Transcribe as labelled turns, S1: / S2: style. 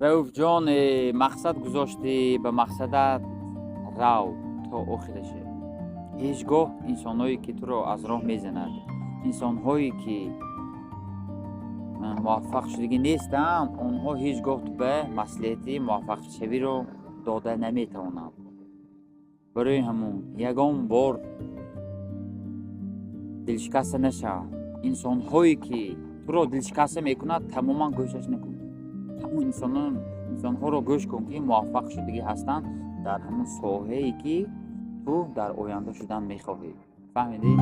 S1: رؤوف جان مقصد گذاشتی به مقصدت رو تا آخرشه. هیچگاه انسانهایی که تو را از راه میزنند، انسانهایی که موفق شدگی نیستند، آنها هیچگاه تو به مصلحتی موفق شوی رو داده نمیتوانند. برای همون یگان بار دلشکسته نشه. انسانهایی که تو را دلشکسته میکنند تماما گوشش نکن. همون انسانها رو گوش کن که موفق شدگی هستند در همون ساحه‌ای که تو در آینده شدن میخواهی. فهمیدی؟